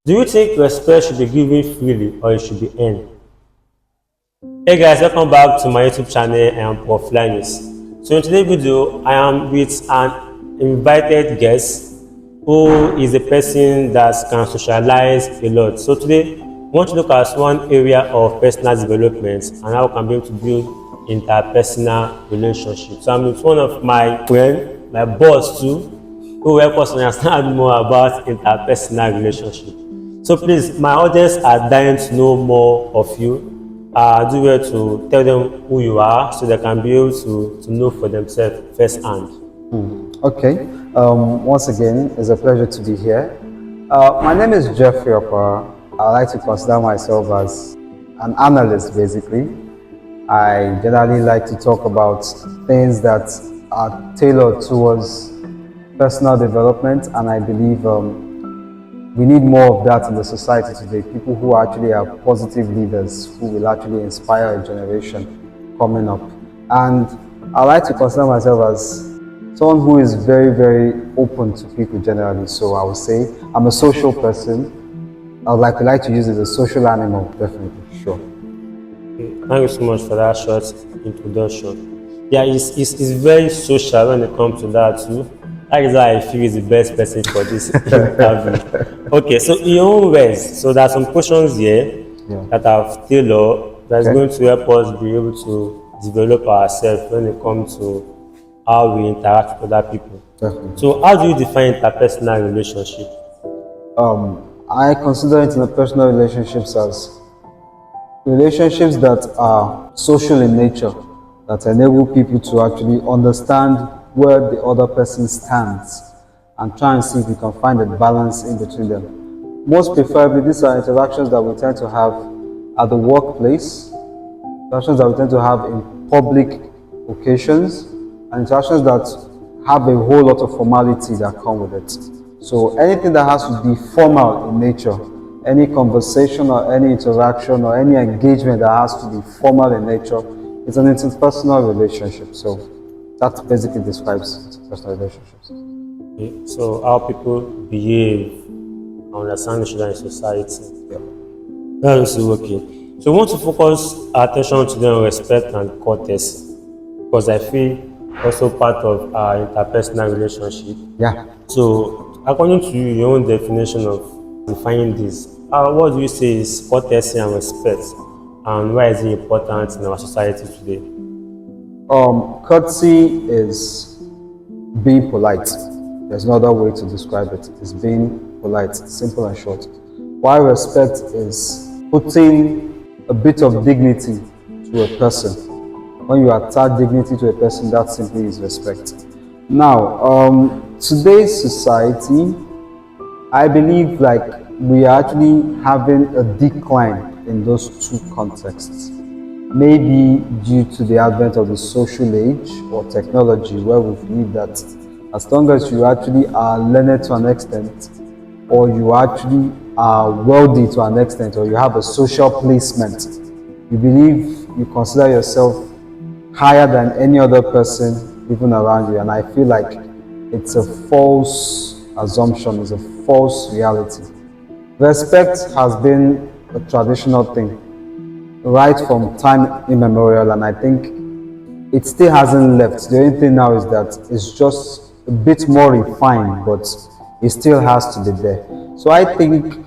Do you think respect should be given freely or it should be earned? Hey guys, welcome back to my YouTube channel. I am Prof. Linus. So in today's video, I am with an invited guest who is a person that can socialize a lot. So today, I want to look at one area of personal development and how we can be able to build interpersonal relationships. So I'm with one of my friends, my boss too, who will help us understand more about interpersonal relationships. So please, my audience are dying to know more of you. Do well to tell them who you are so they can be able to know for themselves firsthand. Okay. Once again, it's a pleasure to be here. My name is Jeffrey Okpara. I like to consider myself as an analyst, basically. I generally like to talk about things that are tailored towards personal development, and I believe we need more of that in the society today. People who actually are positive leaders who will actually inspire a generation coming up. And I like to consider myself as someone who is very, very open to people generally. So I would say I'm a social person. I would like to use it as a social animal, definitely, sure. Thank you so much for that short introduction. Yeah, it's very social when it comes to that too. That is why I feel is the best person for this interview. Okay, so in your own words, so there are some questions here that I've tailored that's going to help us be able to develop ourselves when it comes to how we interact with other people. Definitely. So how do you define interpersonal relationship? I consider interpersonal relationships as relationships that are social in nature, that enable people to actually understand where the other person stands and try and see if we can find a balance in between them. Most preferably, these are interactions that we tend to have at the workplace, interactions that we tend to have in public occasions, and interactions that have a whole lot of formality that come with it. So anything that has to be formal in nature, any conversation or any interaction or any engagement that has to be formal in nature, is an interpersonal relationship. So that basically describes interpersonal relationships. Okay, so how people behave and understand each other in society. That's okay. So we want to focus our attention to them on respect and courtesy, because I feel also part of our interpersonal relationship. Yeah. So according to you, your own definition of defining this, what do you say is courtesy and respect, and why is it important in our society today? Courtesy is being polite. There's no other way to describe it. It's being polite, simple and short. While respect is putting a bit of dignity to a person. When you attach dignity to a person, that simply is respect. Now, today's society, I believe we are actually having a decline in those two contexts. Maybe due to the advent of the social age or technology, where we believe that as long as you actually are learned to an extent, or you actually are wealthy to an extent, or you have a social placement, you believe you consider yourself higher than any other person even around you. And I feel like it's a false assumption, it's a false reality. Respect has been a traditional thing right from time immemorial, and I think it still hasn't left. The only thing now is that it's just a bit more refined, but it still has to be there. So I think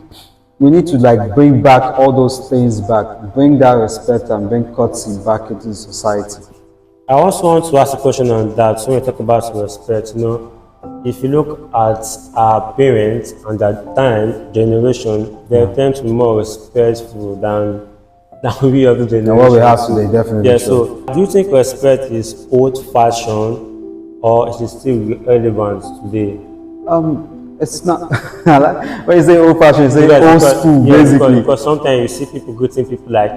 we need to bring back all those things back, bring that respect and bring courtesy back into society. I also want to ask a question on that. So when we talk about respect, if you look at our parents and that time generation, they tend to be more respectful than we of the generation. And what we have today, definitely. Yeah, so do you think respect is old-fashioned or is it still relevant today? It's not. When you say old-fashioned, you say old school, basically. Because sometimes you see people greeting people like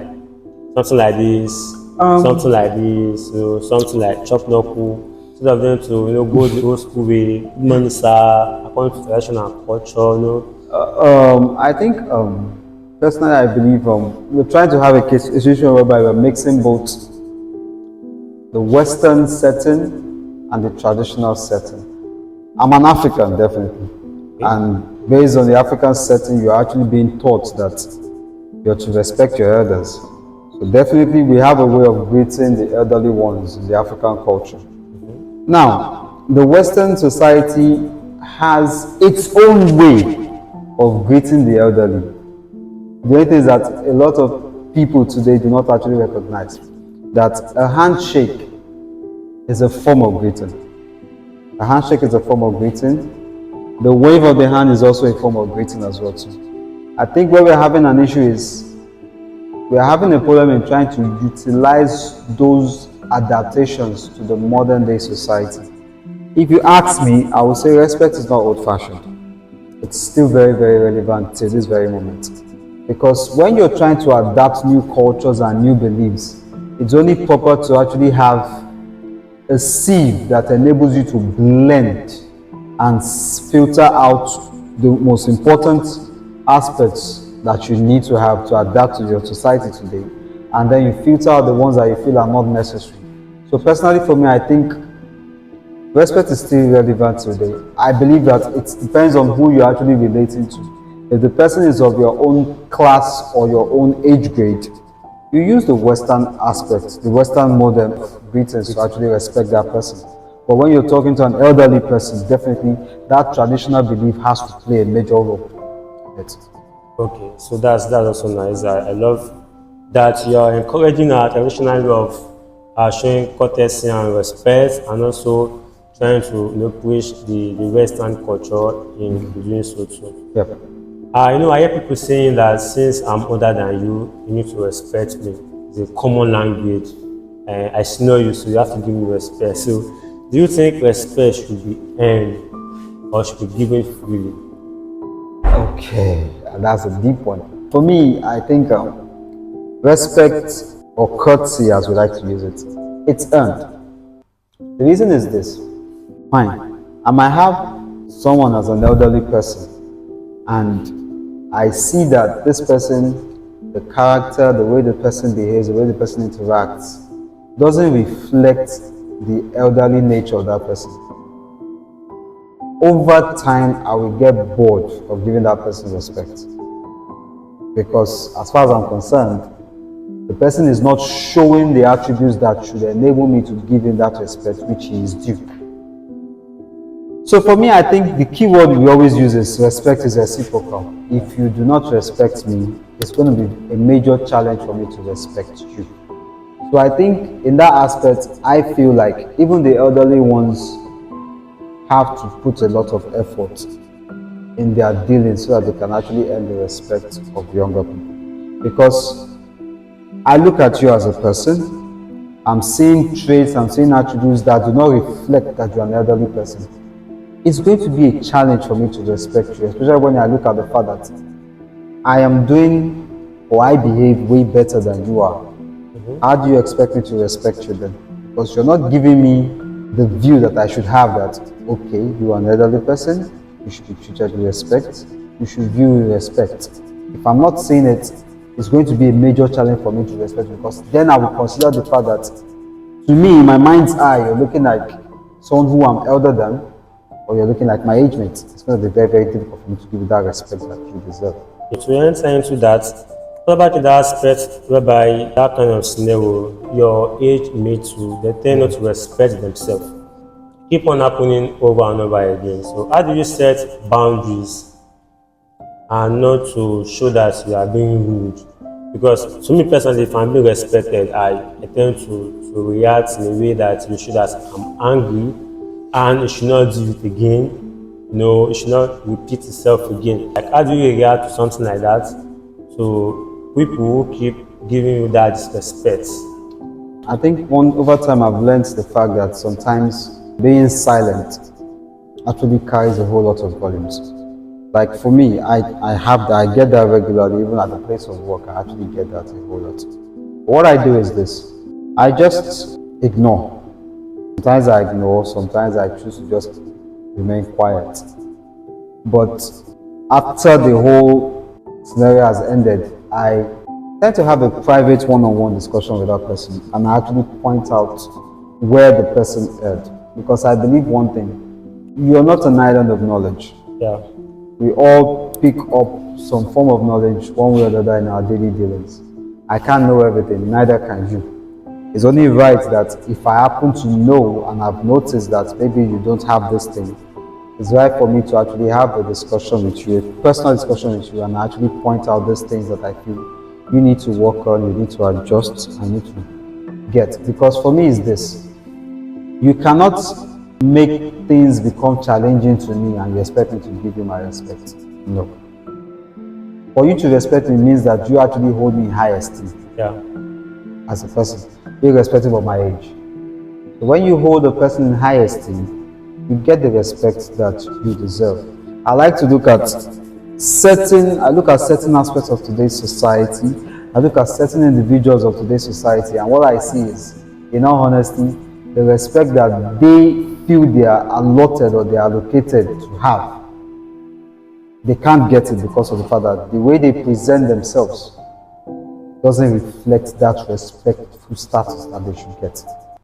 something like this, something like this, something like chop knuckle. Instead of them to go the old school way, good morning sir, according to tradition and culture. I think personally, I believe we're trying to have a situation whereby we're mixing both the Western setting and the traditional setting. I'm an African, definitely, and based on the African setting, you're actually being taught that you're to respect your elders. So definitely we have a way of greeting the elderly ones in the African culture. Now, the Western society has its own way of greeting the elderly. The only thing is that a lot of people today do not actually recognize that a handshake is a form of greeting. A handshake is a form of greeting. The wave of the hand is also a form of greeting as well too. I think where we're having an issue is we're having a problem in trying to utilize those adaptations to the modern day society. If you ask me, I would say respect is not old-fashioned. It's still very, very relevant to this very moment. Because when you're trying to adapt new cultures and new beliefs, it's only proper to actually have a sieve that enables you to blend and filter out the most important aspects that you need to have to adapt to your society today, and then you filter out the ones that you feel are not necessary. So personally for me, I think respect is still relevant today. I believe that it depends on who you're actually relating to. If the person is of your own class or your own age grade, you use the Western aspect, the Western model of greetings to actually respect that person. But when you're talking to an elderly person, definitely that traditional belief has to play a major role in it. Okay, so that's also nice. I love that you're encouraging our traditional way of showing courtesy and respect, and also trying to push the Western culture in doing so too. Yep. I hear people saying that since I'm older than you, you need to respect me. It's a common language. I senior you, so you have to give me respect. So, do you think respect should be earned or should be given freely? Okay, that's a deep one. For me, I think respect or courtesy, as we like to use it, it's earned. The reason is this. Fine, I might have someone as an elderly person, and I see that this person, the character, the way the person behaves, the way the person interacts, doesn't reflect the elderly nature of that person. Over time, I will get bored of giving that person respect. Because as far as I'm concerned, the person is not showing the attributes that should enable me to give him that respect which he is due. So for me, I think the key word we always use is respect is reciprocal. If you do not respect me, it's going to be a major challenge for me to respect you. So I think in that aspect, I feel like even the elderly ones have to put a lot of effort in their dealings so that they can actually earn the respect of younger people. Because I look at you as a person, I'm seeing traits, I'm seeing attributes that do not reflect that you're an elderly person. It's going to be a challenge for me to respect you, especially when I look at the fact that I am doing or I behave way better than you are. How do you expect me to respect you then? Because you're not giving me the view that I should have that, okay, you are an elderly person, you should be treated with respect, you should view with respect. If I'm not seeing it, it's going to be a major challenge for me to respect you, because then I will consider the fact that, to me, in my mind's eye, you're looking like someone who I'm elder than, or you're looking like my age mate. It's going to be very, very difficult for me to give you that respect that you deserve. To enter into that, what about the aspect whereby that kind of scenario, your age mate too, they tend not to respect themselves? Keep on happening over and over again. So how do you set boundaries and not to show that you are being rude? Because to me personally, if I'm being respected, I tend to react in a way that you should that I'm angry and it should not do it again. It should not repeat itself again. Like, how do you react to something like that? So people who keep giving you that disrespect. I think over time I've learned the fact that sometimes being silent actually carries a whole lot of volumes. Like for me, I get that regularly, even at the place of work. I actually get that a whole lot. What I do is this: I just ignore. Sometimes I ignore, sometimes I choose to just remain quiet. But after the whole scenario has ended, I tend to have a private one-on-one discussion with that person, and I actually point out where the person erred. Because I believe one thing: you are not an island of knowledge. Yeah. We all pick up some form of knowledge one way or the other in our daily dealings. I can't know everything, neither can you. It's only right that if I happen to know and I've noticed that maybe you don't have this thing, it's right for me to actually have a discussion with you, a personal discussion with you, and actually point out these things that I feel you need to work on, you need to adjust, and you need to get. Because for me, it's this: you cannot make things become challenging to me and you expect me to give you my respect. No. For you to respect me means that you actually hold me in high esteem. Yeah. As a person, irrespective of my age. So when you hold a person in high esteem, you get the respect that you deserve. I like to look at certain aspects of today's society. I look at certain individuals of today's society, and what I see is, in all honesty, the respect that they feel they are allotted or they are allocated to have. They can't get it because of the fact that the way they present themselves doesn't reflect that respectful status that they should get.